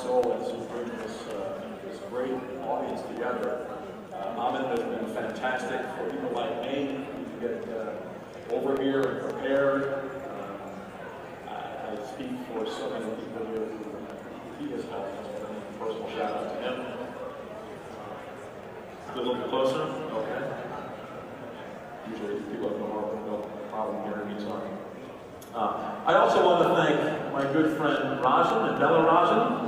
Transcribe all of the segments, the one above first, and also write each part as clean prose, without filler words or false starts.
soul as you bring this great audience together. Ahmed has been fantastic for people like me to get over here and prepared. I speak for so many people here who he has helped. A personal shout out to him. A little bit closer? Okay. Usually people have no problem hearing me talking. I also want to thank my good friend Rajan and Bella Rajan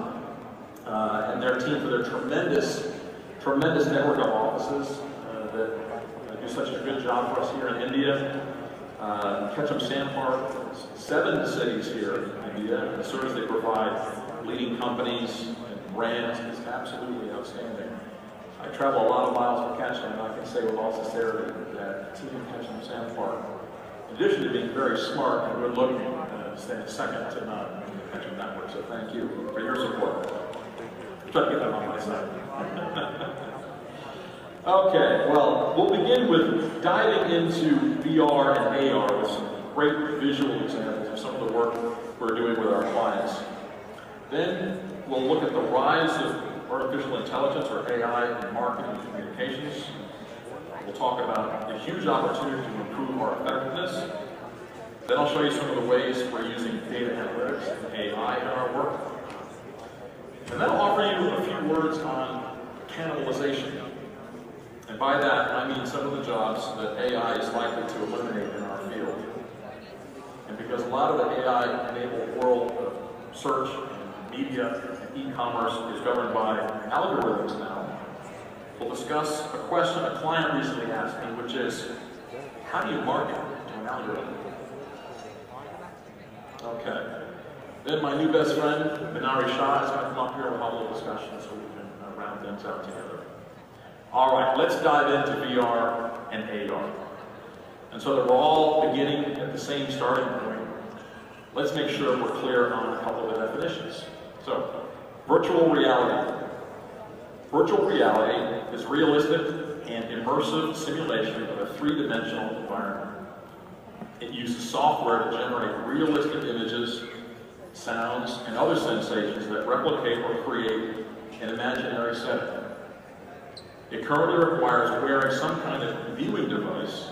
and their team for their tremendous network of offices that do such a good job for us here in India. Ketchum Sand Park, 7 cities here in India, and the service they provide leading companies and brands is absolutely outstanding. I travel a lot of miles for Ketchum, and I can say with all sincerity that Team Ketchum Sand Park, in addition to being very smart and good looking, stands second to none in the Ketchum network. So thank you for your support. Try to get that on my side. Okay, well, we'll begin with diving into VR and AR with some great visual examples of some of the work we're doing with our clients. Then we'll look at the rise of artificial intelligence, or AI, in marketing and communications. We'll talk about the huge opportunity to improve our effectiveness. Then I'll show you some of the ways we're using data analytics and AI in our work. And then I'll offer you a few words on cannibalization. And by that, I mean some of the jobs that AI is likely to eliminate in our field. And because a lot of the AI-enabled world of search and media and e-commerce is governed by algorithms now, we'll discuss a question a client recently asked me, which is, how do you market to an algorithm? Okay. Then my new best friend, Minari Shah, is going to come up here and we'll have a little discussion so we can round things out together. All right, let's dive into VR and AR. And so that we're all beginning at the same starting point, let's make sure we're clear on a couple of the definitions. So, virtual reality. Virtual reality is realistic and immersive simulation of a three-dimensional environment. It uses software to generate realistic images, sounds, and other sensations that replicate or create an imaginary setting. It currently requires wearing some kind of viewing device,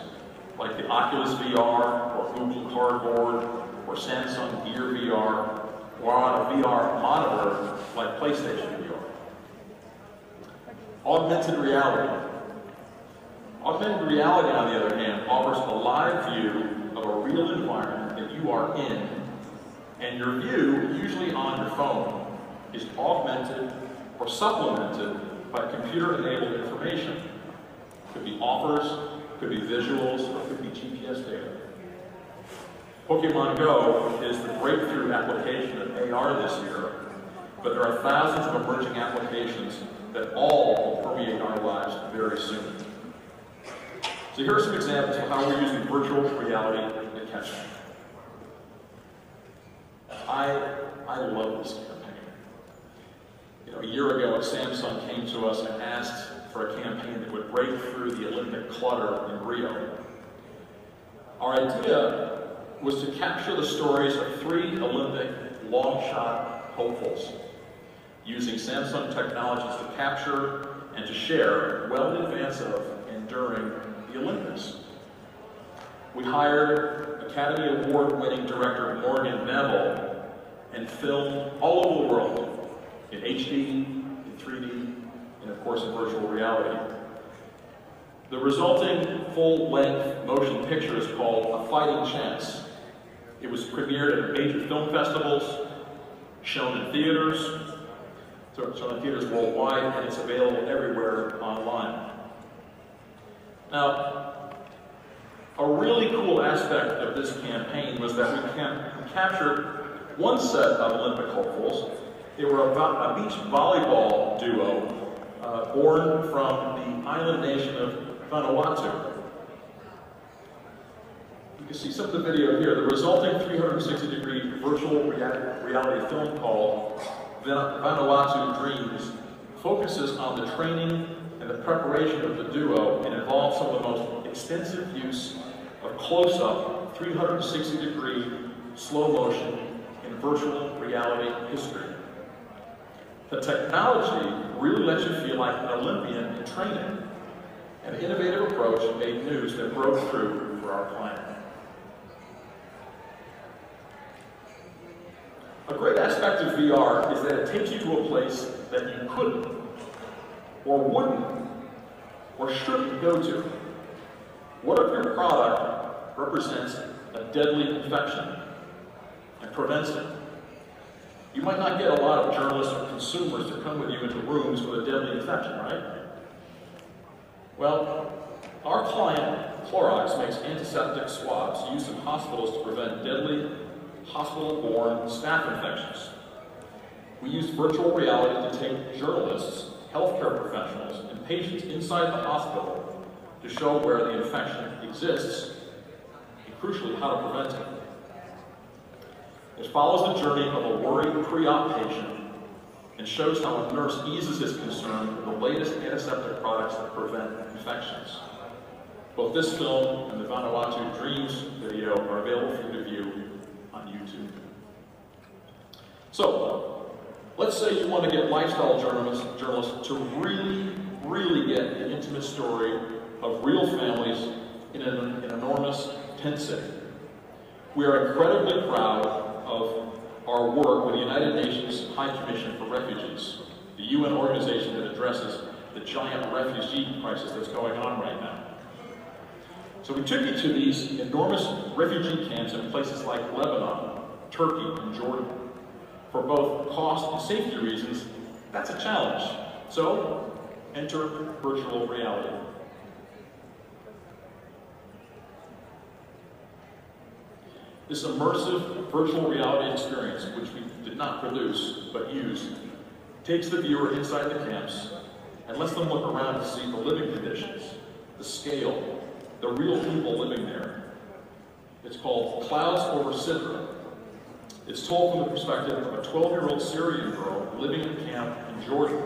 like the Oculus VR, or Google Cardboard, or Samsung Gear VR, or on a VR monitor, like PlayStation VR. Augmented reality. Augmented reality, on the other hand, offers a live view of a real environment that you are in, and your view, usually on your phone, is augmented or supplemented by computer-enabled information. Could be offers, could be visuals, or could be GPS data. Pokemon Go is the breakthrough application of AR this year, but there are thousands of emerging applications that all will permeate our lives very soon. So here are some examples of how we're using virtual reality at Ketchum. I love this campaign. You know, a year ago, Samsung came to us and asked for a campaign that would break through the Olympic clutter in Rio. Our idea was to capture the stories of 3 Olympic long-shot hopefuls, using Samsung technologies to capture and to share well in advance of and during the Olympics. We hired Academy Award-winning director Morgan Neville and filmed all over the world, in HD, in 3D, and of course in virtual reality. The resulting full-length motion picture is called A Fighting Chance. It was premiered at major film festivals, shown in theaters, worldwide, and it's available everywhere online. Now, a really cool aspect of this campaign was that we captured one set of Olympic hopefuls. They were a beach volleyball duo born from the island nation of Vanuatu. You can see some of the video here. The resulting 360-degree virtual reality film called Vanuatu Dreams focuses on the training and the preparation of the duo and involves some of the most extensive use of close-up, 360-degree slow motion in virtual reality history. The technology really lets you feel like an Olympian in training. An innovative approach made news that broke through for our client. A great aspect of VR is that it takes you to a place that you couldn't, or wouldn't, or shouldn't go to. What if your product represents a deadly infection and prevents it? You might not get a lot of journalists or consumers to come with you into rooms with a deadly infection, right? Well, our client, Clorox, makes antiseptic swabs used in hospitals to prevent deadly hospital-borne staph infections. We use virtual reality to take journalists, healthcare professionals, and patients inside the hospital to show where the infection exists and, crucially, how to prevent it. It follows the journey of a worried pre-op patient and shows how a nurse eases his concern with the latest antiseptic products that prevent infections. Both this film and the Vanuatu Dreams video are available for you to view on YouTube. So, let's say you want to get lifestyle journalists to really get the intimate story of real families in an enormous tent city. We are incredibly proud of our work with the United Nations High Commission for Refugees, the UN organization that addresses the giant refugee crisis that's going on right now. So we took you to these enormous refugee camps in places like Lebanon, Turkey, and Jordan. For both cost and safety reasons, that's a challenge. So, enter virtual reality. This immersive virtual reality experience, which we did not produce, but use, takes the viewer inside the camps and lets them look around to see the living conditions, the scale, the real people living there. It's called Clouds Over Sidra. It's told from the perspective of a 12-year-old Syrian girl living in a camp in Jordan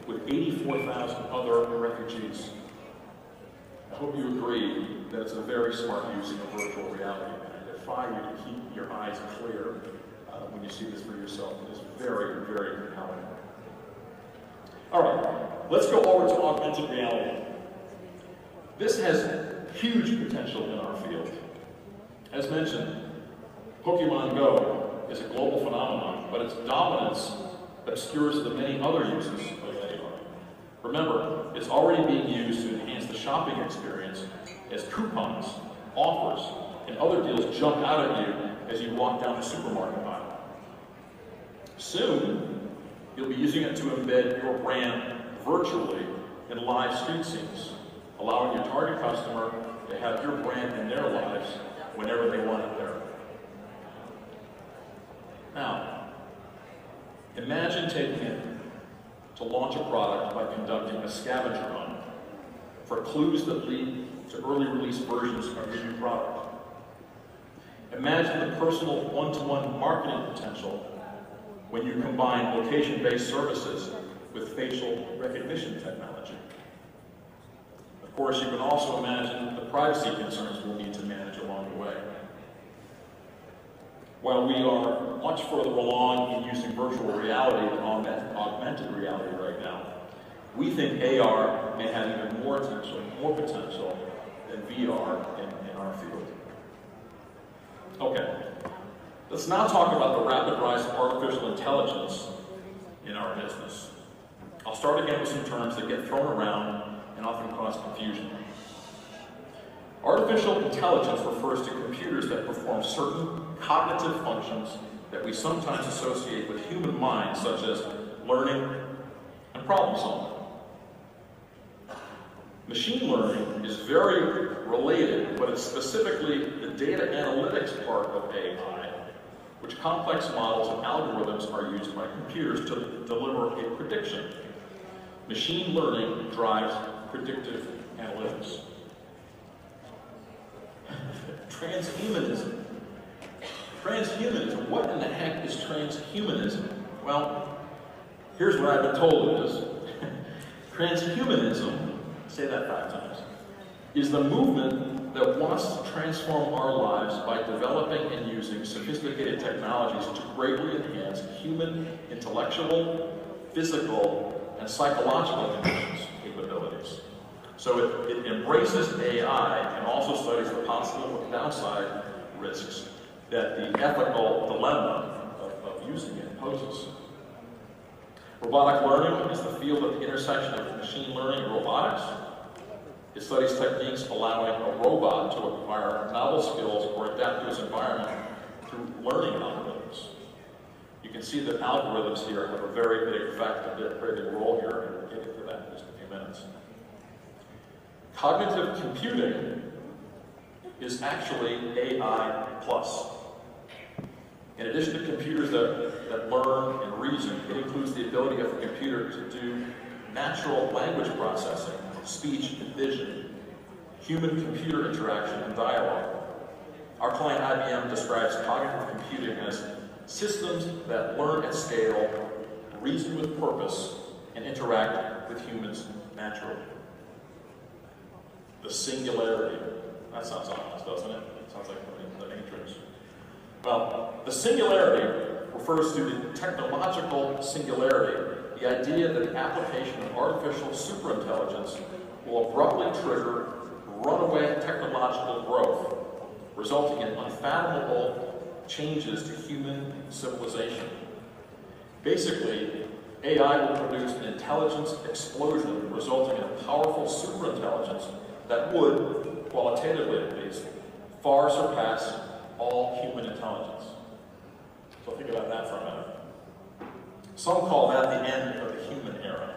with 84,000 other refugees. I hope you agree that it's a very smart use of virtual reality. I defy you to keep your eyes clear when you see this for yourself. It is very, very compelling. All right, let's go over to augmented reality. This has huge potential in our field. As mentioned, Pokemon Go is a global phenomenon, but its dominance obscures the many other uses of AR. Remember, it's already being used to enhance the shopping experience as coupons, offers, and other deals jump out at you as you walk down the supermarket aisle. Soon, you'll be using it to embed your brand virtually in live street scenes, allowing your target customer to have your brand in their lives whenever they want it there. Now, imagine taking it to launch a product by conducting a scavenger hunt for clues that lead to early release versions of your new product. Imagine the personal one-to-one marketing potential when you combine location-based services with facial recognition technology. Of course, you can also imagine the privacy concerns we'll need to manage along the way. While we are much further along in using virtual reality than augmented reality right now, we think AR may have even more potential than VR in our field. Okay, let's now talk about the rapid rise of artificial intelligence in our business. I'll start again with some terms that get thrown around and often cause confusion. Artificial intelligence refers to computers that perform certain cognitive functions that we sometimes associate with human minds, such as learning and problem solving. Machine learning is very related, but it's specifically the data analytics part of AI, which complex models and algorithms are used by computers to deliver a prediction. Machine learning drives predictive analytics. Transhumanism. Transhumanism. What in the heck is transhumanism? Well, here's what I've been told it is. Transhumanism, say that 5 times, is the movement that wants to transform our lives by developing and using sophisticated technologies to greatly enhance human intellectual, physical, and psychological conditions capabilities. So it embraces AI and also studies the possible downside risks that the ethical dilemma of using it poses. Robotic learning is the field at the intersection of machine learning and robotics. It studies techniques allowing a robot to acquire novel skills or adapt to its environment through learning algorithms. You can see that algorithms here have a very big effect, a very big role here, and we'll get into that in just a few minutes. Cognitive computing is actually AI plus. In addition to computers that learn and reason, it includes the ability of the computer to do natural language processing, speech and vision, human-computer interaction, and dialogue. Our client IBM describes cognitive computing as systems that learn at scale, reason with purpose, and interact with humans naturally. The singularity. That sounds ominous, doesn't it? It sounds like the Matrix. Well, the singularity refers to the technological singularity, the idea that the application of artificial superintelligence will abruptly trigger runaway technological growth, resulting in unfathomable changes to human civilization. Basically, AI will produce an intelligence explosion resulting in a powerful superintelligence that would, qualitatively at least, far surpass all human intelligence. So think about that for a minute. Some call that the end of the human era.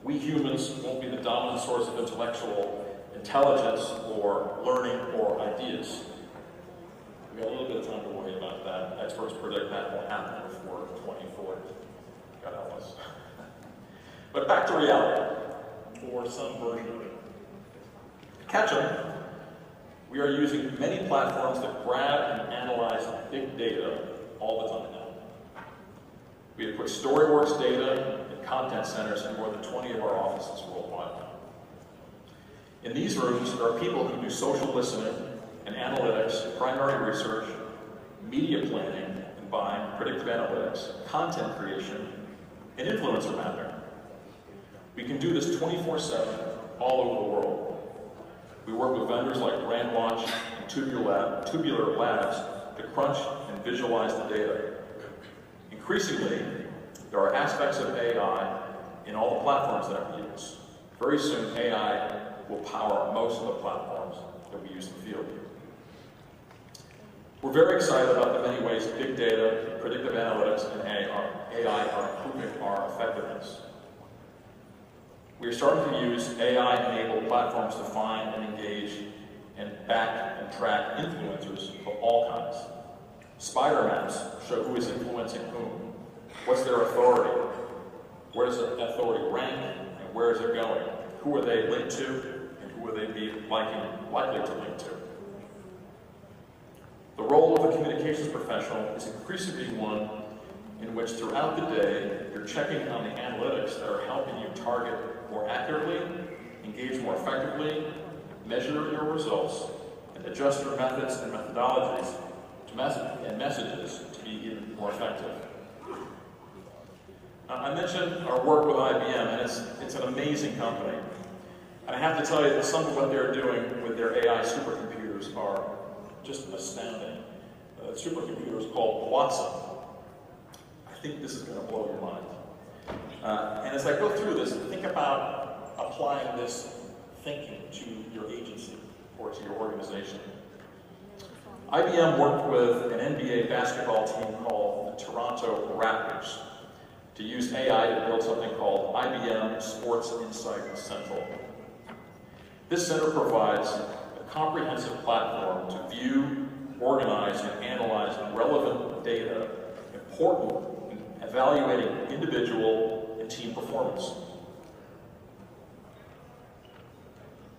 We humans won't be the dominant source of intellectual intelligence or learning or ideas. We've got a little bit of time to worry about that. Experts predict that will happen before 2040. God help us. But back to reality, or some version of it. Ketchum, we are using many platforms that grab and analyze big data all the time now. We have put StoryWorks data in content centers in more than 20 of our offices worldwide. In these rooms, there are people who do social listening and analytics, primary research, media planning and buying, predictive analytics, content creation, and influencer mapping. We can do this 24/7 all over the world. We work with vendors like Brandwatch and Tubular Labs to crunch and visualize the data. Increasingly, there are aspects of AI in all the platforms that we use. Very soon, AI will power most of the platforms that we use in the field. We're very excited about the many ways big data, predictive analytics, and AI are improving our effectiveness. We are starting to use AI-enabled platforms to find and engage and back and track influencers of all kinds. Spider maps show who is influencing whom. What's their authority? Where does that authority rank and where is it going? Who are they linked to and who are they likely to link to? The role of a communications professional is increasingly one in which throughout the day you're checking on the analytics that are helping you target more accurately, engage more effectively, measure your results, and adjust your methods and methodologies and messages to be even more effective. I mentioned our work with IBM, and it's an amazing company. And I have to tell you that some of what they're doing with their AI supercomputers are just astounding. The supercomputer is called Watson. I think this is going to blow your mind. And as I go through this, think about applying this thinking to your agency or to your organization. IBM worked with an NBA basketball team called the Toronto Raptors to use AI to build something called IBM Sports Insight Central. This center provides a comprehensive platform to view, organize, and analyze relevant data important in evaluating individual and team performance.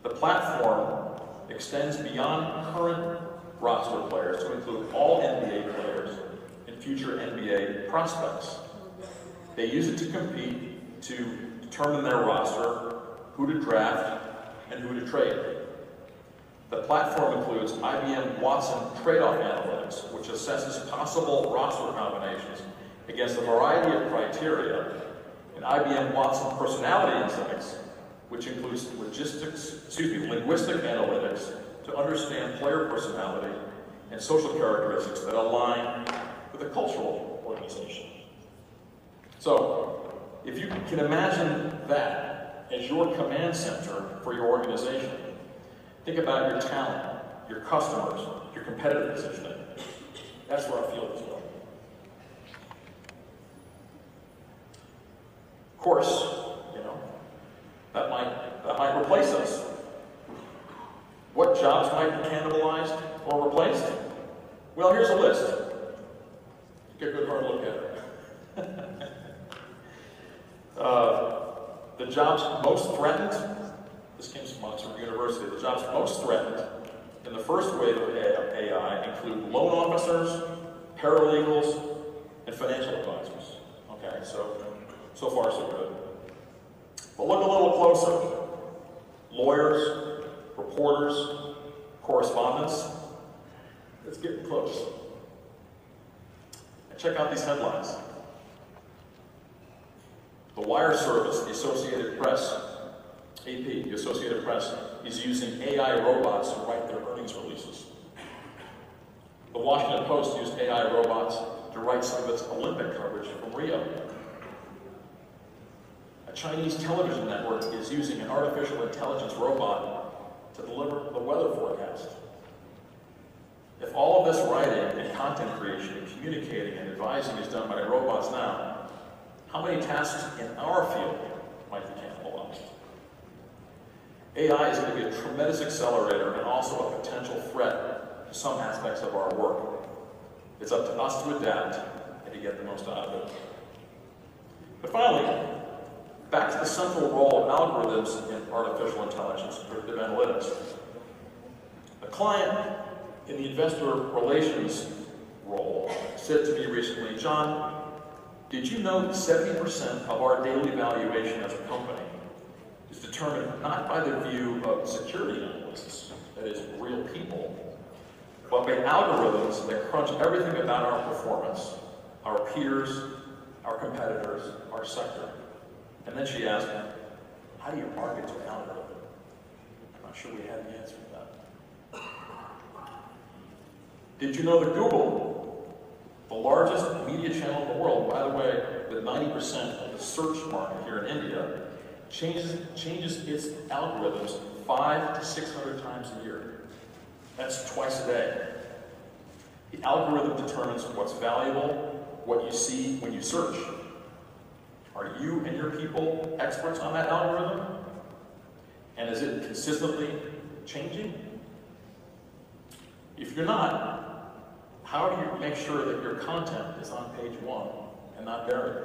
The platform extends beyond current roster players to include all NBA players and future NBA prospects. They use it to compete to determine their roster, who to draft, and who to trade. The platform includes IBM Watson trade-off analytics, which assesses possible roster combinations against a variety of criteria in IBM Watson Personality Insights, which includes linguistic analytics to understand player personality and social characteristics that align with a cultural organization. So, if you can imagine that as your command center for your organization, think about your talent, your customers, your competitive positioning. That's where our field is going. Of course, that might replace us. What jobs might be cannibalized or replaced? Well, here's a list. Get a good hard look at it. The jobs most threatened, this came from Oxford University, the jobs most threatened in the first wave of AI include loan officers, paralegals, and financial advisors. Okay, so far so good. But look a little closer. Lawyers, reporters, correspondents. It's getting close. And check out these headlines. The wire service, the Associated Press, AP, the Associated Press, is using AI robots to write their earnings releases. The Washington Post used AI robots to write some of its Olympic coverage from Rio. A Chinese television network is using an artificial intelligence robot to deliver the weather forecast. If all of this writing and content creation and communicating and advising is done by robots now, how many tasks in our field might be cannibalized? AI is going to be a tremendous accelerator and also a potential threat to some aspects of our work. It's up to us to adapt and to get the most out of it. But finally, back to the central role of algorithms in artificial intelligence and predictive analytics. A client in the investor relations role said to me recently, John, did you know that 70% of our daily valuation as a company is determined not by the view of security analysts, that is, real people, but by algorithms that crunch everything about our performance, our peers, our competitors, our sector. And then she asked me, how do you market to an algorithm? I'm not sure we had the answer to that. Did you know that Google, the largest media channel in the world, by the way, with 90% of the search market here in India, changes its algorithms 500 to 600 times a year. That's twice a day. The algorithm determines what's valuable, what you see when you search. Are you and your people experts on that algorithm? And is it consistently changing? If you're not, how do you make sure that your content is on page 1 and not buried?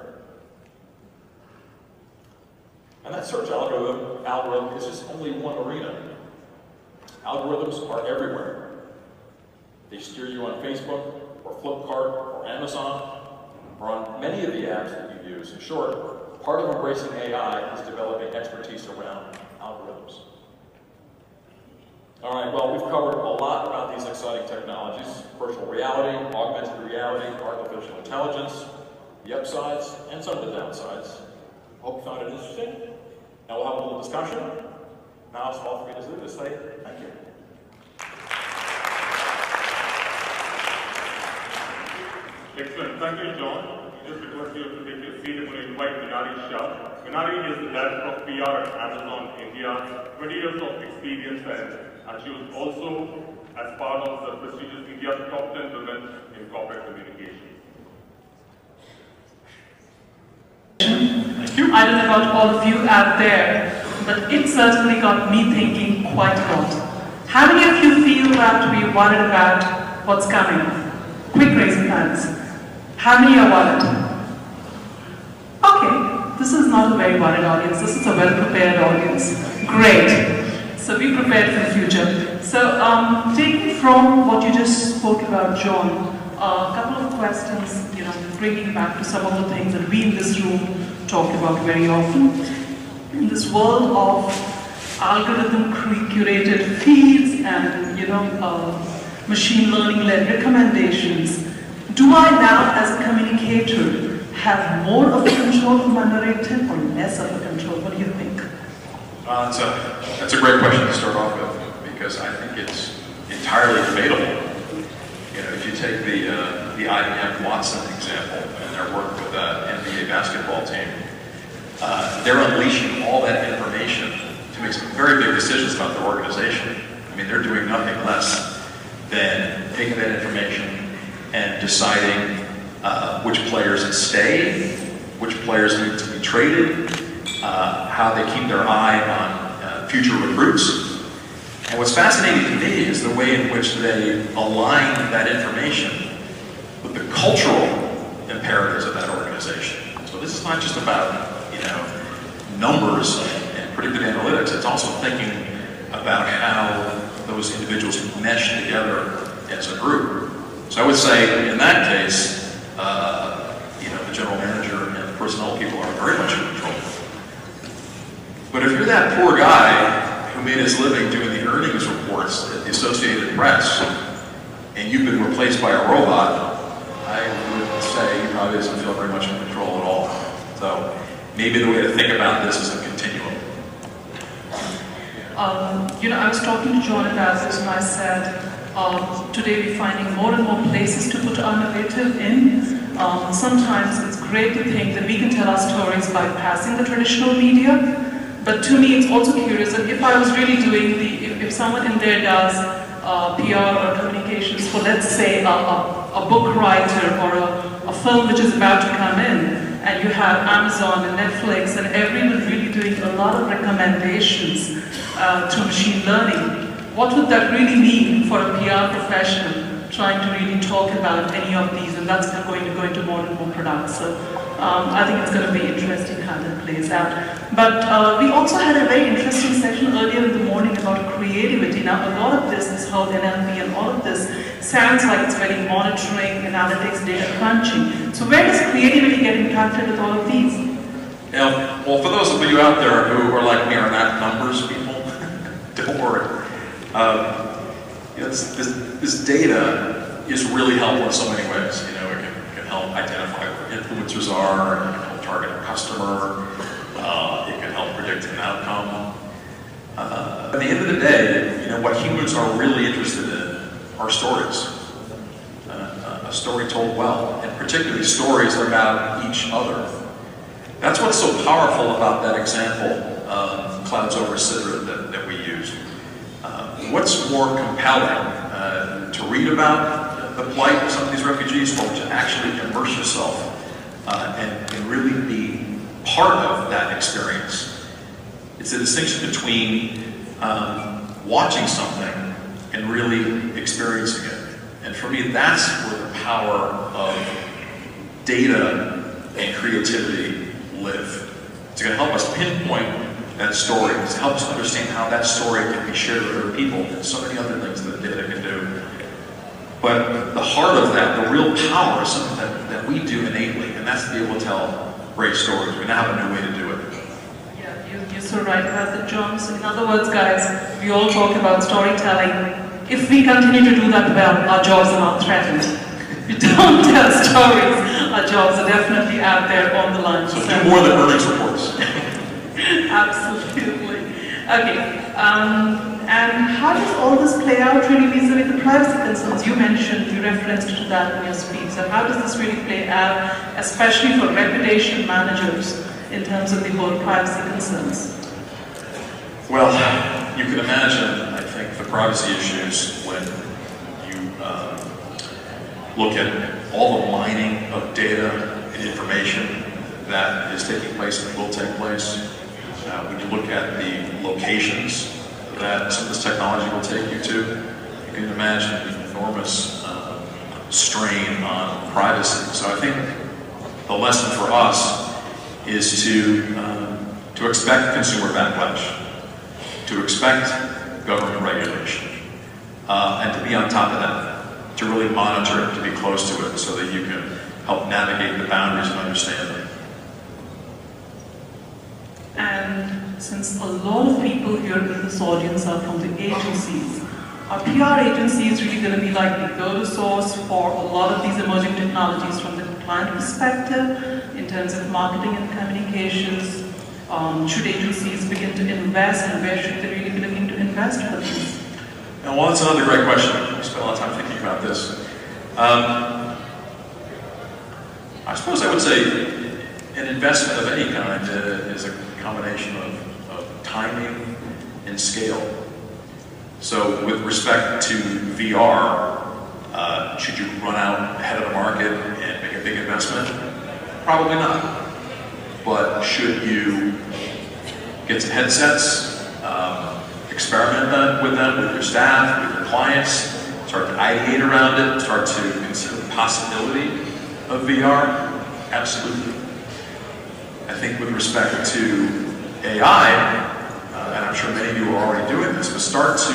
And that search algorithm is just only one arena. Algorithms are everywhere. They steer you on Facebook, or Flipkart, or Amazon, or on many of the apps that you use. In short, part of embracing AI is developing expertise around algorithms. All right, well, we've covered a lot about these exciting technologies: virtual reality, augmented reality, artificial intelligence, the upsides, and some of the downsides. Hope you found it interesting. Now we'll have a little discussion. Now it's all for me to do to say thank you. Excellent. Thank you, John. Just request you to take your seat. I'm going to invite Minari Shah. Minari is the Director of PR at Amazon India, 20 years of experience, and she was also as part of the prestigious India's Top 10 Women in Corporate Communications. Thank you. I don't know about all of you out there, but it certainly got me thinking quite a lot. How many of you feel that we are worried about what's coming? Quick raise of hands. How many are worried? Okay, this is not a very worried audience. This is a well-prepared audience. Great. So be prepared for the future. So taking from what you just spoke about, John, a couple of questions, bringing back to some of the things that we in this room talk about very often. In this world of algorithm-curated feeds and, machine learning-led recommendations, do I now, as a communicator, have more of a control of my narrative or less of a control? What do you think? That's a great question to start off with, because I think it's entirely debatable. You know, if you take the IBM Watson example and their work with the NBA basketball team, they're unleashing all that information to make some very big decisions about their organization. I mean, they're doing nothing less than taking that information and deciding which players stay, which players need to be traded, how they keep their eye on future recruits. And what's fascinating to me is the way in which they align that information with the cultural imperatives of that organization. So this is not just about, you know, numbers and predictive analytics. It's also thinking about how those individuals mesh together as a group. So I would say, in that case, you know, the general manager and the personnel people are very much in control. But if you're that poor guy who made his living doing the earnings reports at the Associated Press, and you've been replaced by a robot, I would say he probably doesn't feel very much in control at all. So maybe the way to think about this is a continuum. You know, I was talking to Jon about this, and I said, today we're finding more and more places to put our narrative in. Sometimes it's great to think that we can tell our stories bypassing the traditional media. But to me, it's also curious that if I was really doing if someone in there does PR or communications for, let's say, a book writer or a film which is about to come in, and you have Amazon and Netflix and everyone really doing a lot of recommendations to machine learning, what would that really mean for a PR professional trying to really talk about any of these? And that's going to go into more and more products. So I think it's going to be interesting how that plays out. But we also had a very interesting section earlier in the morning about creativity. Now, a lot of this whole NLP and all of this sounds like it's very monitoring, analytics, data crunching. So where does creativity get impacted with all of these? Yeah, well, for those of you out there who are like me, are not numbers people, don't worry. You know, this data is really helpful in so many ways. You know, it can help identify where influencers are, it can help target a customer, it can help predict an outcome. At the end of the day, you know, what humans are really interested in are stories. A story told well, and particularly stories about each other. That's what's so powerful about that example, Clouds Over Sidra, that we used. What's more compelling, to read about the plight of some of these refugees, or to actually immerse yourself and really be part of that experience? It's a distinction between watching something and really experiencing it. And for me, that's where the power of data and creativity live. It's going to help us pinpoint that story. It's to help us understand how that story can be shared with other people, and so many other things that data can do. But the heart of that, the real power, is something that we do innately, and that's to be able to tell great stories. We now have a new way to do it. Yeah, you're so right about that, Jon. So in other words, guys, we all talk about storytelling. If we continue to do that well, our jobs are not threatened. If we don't tell stories, our jobs are definitely out there on the line. So do more than earnings reports. Absolutely. Okay. And how does all this play out really vis-a-vis the privacy concerns? You mentioned, you referenced to that in your speech. So how does this really play out, especially for reputation managers, in terms of the whole privacy concerns? Well, you can imagine, I think, the privacy issues when you look at all the mining of data and information that is taking place and will take place. When you look at the locations that some of this technology will take you to, you can imagine the enormous strain on privacy. So I think the lesson for us is to expect consumer backlash, to expect government regulation, and to be on top of that, to really monitor it, to be close to it, so that you can help navigate the boundaries and understand them. And since a lot of people here in this audience are from the agencies, are PR agencies really going to be like the go-to source for a lot of these emerging technologies from the client perspective? in terms of marketing and communications? Should agencies begin to invest, and where should they really be looking to invest for these? Well, that's another great question. I spent a lot of time thinking about this. I suppose I would say an investment of any kind is a combination of timing and scale. So with respect to VR, should you run out ahead of the market and make a big investment? Probably not. But should you get some headsets, experiment with them, with your staff, with your clients, start to ideate around it, start to consider the possibility of VR? Absolutely. I think with respect to AI, and I'm sure many of you are already doing this, but start to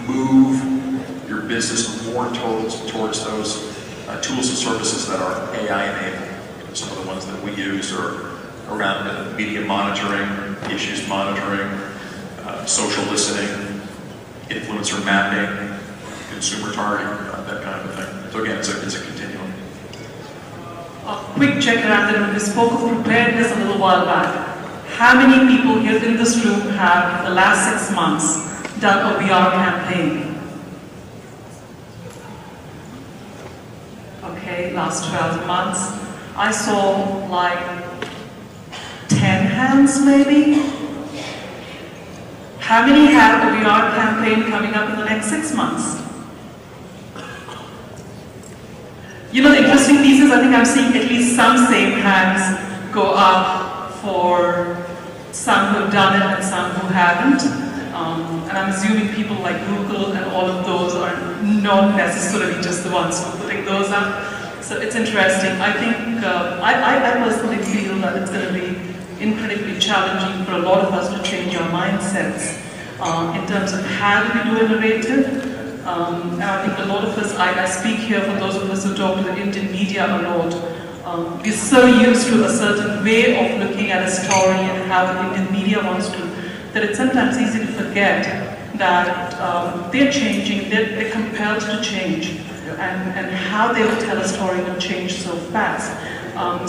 move your business more towards those tools and services that are AI enabled. Some of the ones that we use are around media monitoring, issues monitoring, social listening, influencer mapping, consumer targeting, that kind of thing. So again, it's a continuum. A quick check around the room. We spoke of preparedness a little while back. How many people here in this room have, in the last 6 months, done a VR campaign? Okay, last 12 months. I saw like 10 hands maybe. How many have a VR campaign coming up in the next 6 months? You know, the interesting piece is I think I'm seeing at least some same hands go up for some who have done it and some who haven't. And I'm assuming people like Google and all of those are not necessarily just the ones who are putting those up. So it's interesting. I think, I personally feel that it's going to be incredibly challenging for a lot of us to change our mindsets in terms of how do we do a narrative. And I think a lot of us, I speak here for those of us who talk to the Indian media a lot, we're so used to a certain way of looking at a story and how the Indian media wants to, that it's sometimes easy to forget that they're changing, they're compelled to change, and how they will tell a story will change so fast.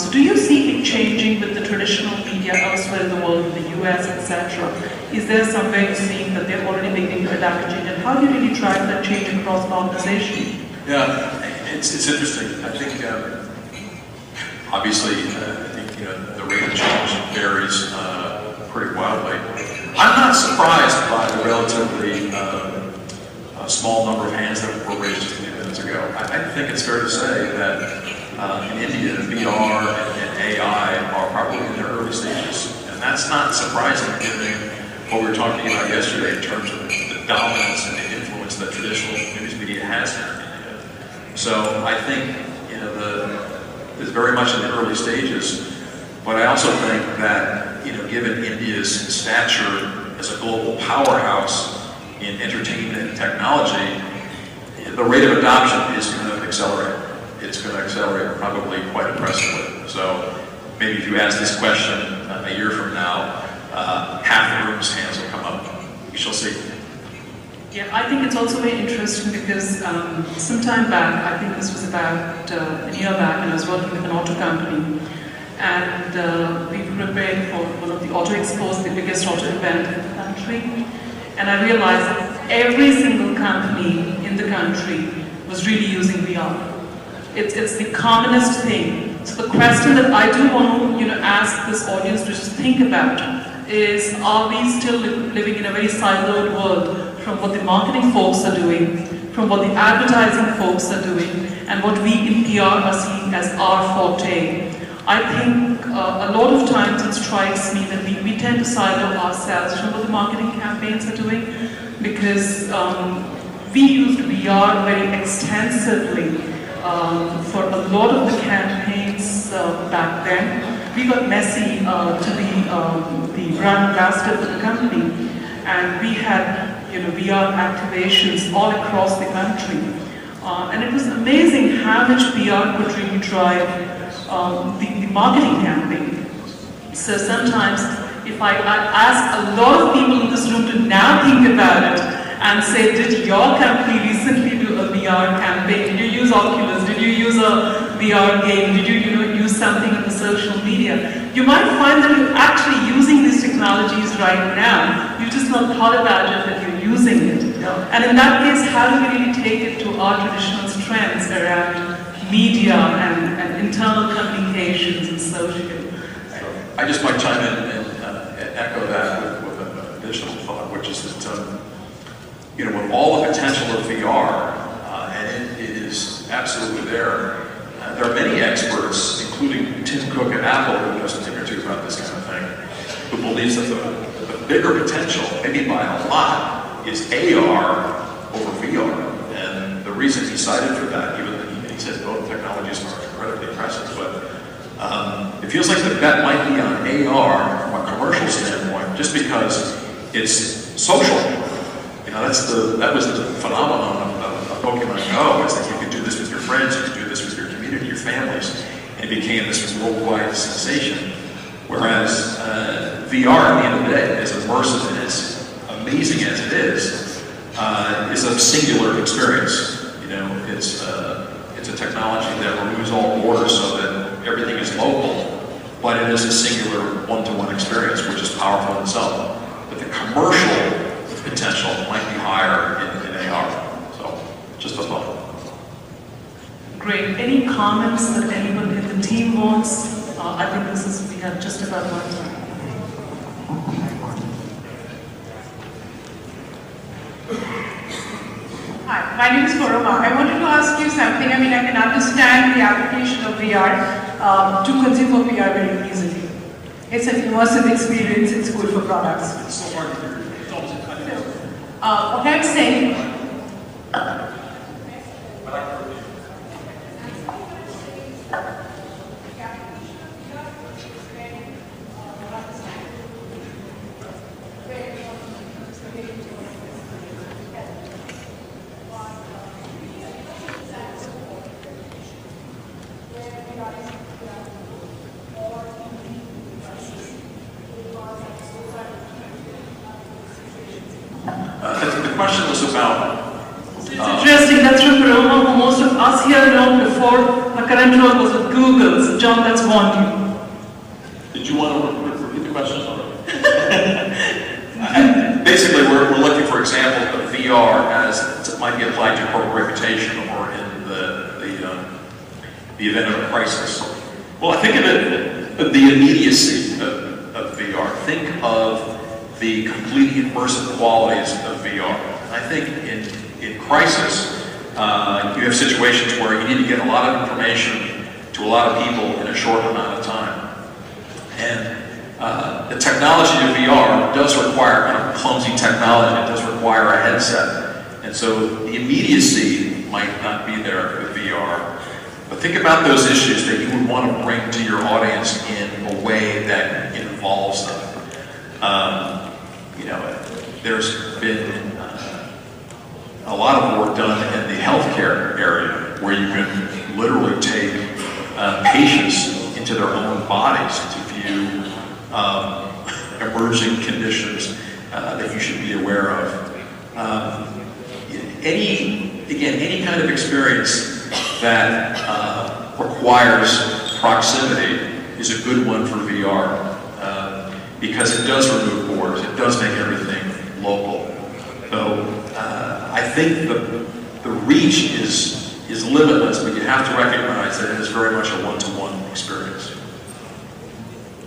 So do you see it changing with the traditional media elsewhere in the world, in the US, etc.? Is there some way you're seeing that they're already beginning to adapt and change? And how do you really drive that change across an organization? Yeah, it's interesting. I think, obviously, I think the rate of change varies pretty wildly. I'm not surprised by the relatively small number of hands that were raised just a few minutes ago. I think it's fair to say that in India, VR and AI are probably in their early stages. And that's not surprising given what we were talking about yesterday in terms of the dominance and the influence that traditional news media has in India. So I think it's very much in the early stages. But I also think that given India's stature as a global powerhouse in entertainment and technology, the rate of adoption is going to accelerate. It's going to accelerate probably quite impressively. So maybe if you ask this question a year from now, half the room's hands will come up. We shall see. Yeah, I think it's also very interesting because some time back, I think this was about a year back, and I was working with an auto company, and we were preparing for one of the Auto Expos, the biggest auto event in the country, and I realized that every single company in the country was really using VR. It's the commonest thing. So the question that I do want to ask this audience to just think about is, are we still living in a very siloed world from what the marketing folks are doing, from what the advertising folks are doing, and what we in PR are seeing as our forte? I think a lot of times it strikes me that we tend to silo ourselves from what the marketing campaigns are doing, because we used VR very extensively for a lot of the campaigns back then. We got Messi to be the brand ambassador for the company, and we had VR activations all across the country, and it was amazing how much VR could really drive the marketing campaign. So sometimes if I ask a lot of people in this room to now think about it and say, did your company recently do a VR campaign? Did you use Oculus? Did Did you use a VR game? Did you, use something on the social media? You might find that you're actually using these technologies right now. You've just not thought about it, that you're using it. And in that case, how do we really take it to our traditional strengths around media and internal communications and social? I just might chime in and echo that with an additional thought, which is that, with all the potential of VR, and it is absolutely there are many experts, including Tim Cook at Apple, who knows a thing or two about this kind of thing, who believes that the bigger potential, maybe by a lot, is AR over VR. And the reason he cited for that, even though he says both technologies are incredibly impressive, but it feels like the bet might be on AR from a commercial standpoint, just because it's social. That was the phenomenon of Pokemon Go, is that you could do this with your friends, you could do this with your community, your families, and it became this worldwide sensation. Whereas VR, at the end of the day, as immersive and as amazing as it is a singular experience. It's a technology that removes all borders so that everything is local, but it is a singular one-to-one experience, which is powerful in itself. But the commercial potential might be higher in AR. So, just a thought. Great. Any comments that anyone in the team wants? I think we have just about one time. Hi, my name is Koroma. I wanted to ask you something. I can understand the application of VR to consumer VR very easily. It's an immersive experience, it's good for products. It's so hard to hear. It's almost incredible. What I'm saying, The question was about... It's interesting, that's from Roma, who most of us here know before. Her current role was with Google, so John, that's warned you. Did you want to repeat the question? Basically, we're looking for examples of VR as it might be applied to corporate reputation or in the event of a crisis. Well, I think of it, the immediacy of VR. Think of the completely immersive qualities of VR. I think in crisis, you have situations where you need to get a lot of information to a lot of people in a short amount of time. And the technology of VR does require kind of clumsy technology. It does require a headset. And so the immediacy might not be there with VR. But think about those issues that you would want to bring to your audience in a way that involves them. There's been a lot of work done in the healthcare area where you can literally take patients into their own bodies to view emerging conditions that you should be aware of. Any kind of experience that requires proximity is a good one for VR because it does remove borders, it does make everything local. So I think the reach is limitless, but you have to recognize that it is very much a one-to-one experience.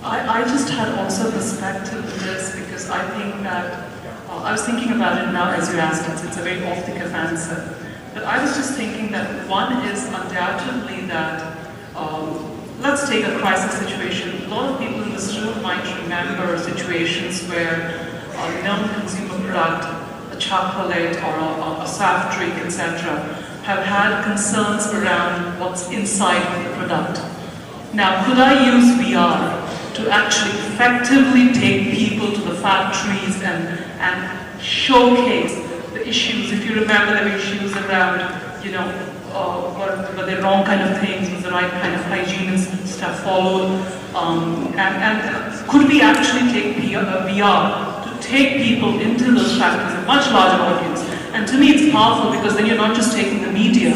I just had also perspective with this because I think that, I was thinking about it now as you asked it, it's a very off-the-cuff answer. But I was just thinking that one is undoubtedly that, let's take a crisis situation. A lot of people in this room might remember situations where a known consumer product, a chocolate or a soft drink, etc., have had concerns around what's inside of the product. Now, could I use VR to actually effectively take people to the factories and showcase the issues? If you remember, there were issues around, were the wrong kind of things, was the right kind of hygiene and stuff followed? And could we actually take VR to take people into those factories, a much larger audience? And to me, it's powerful because then you're not just taking the media,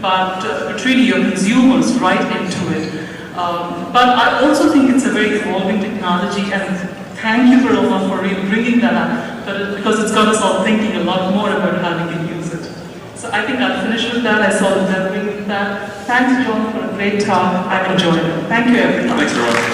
but really your consumers right into it. But I also think it's a very evolving technology, and thank you, Roma, for really bringing that up, because it's got us all thinking a lot more about how we can use it. So I think I'll finish with that. I saw the bell ring with that. Thanks, John, for a great talk. I've enjoyed it. Thank you, everyone. Thanks, everyone.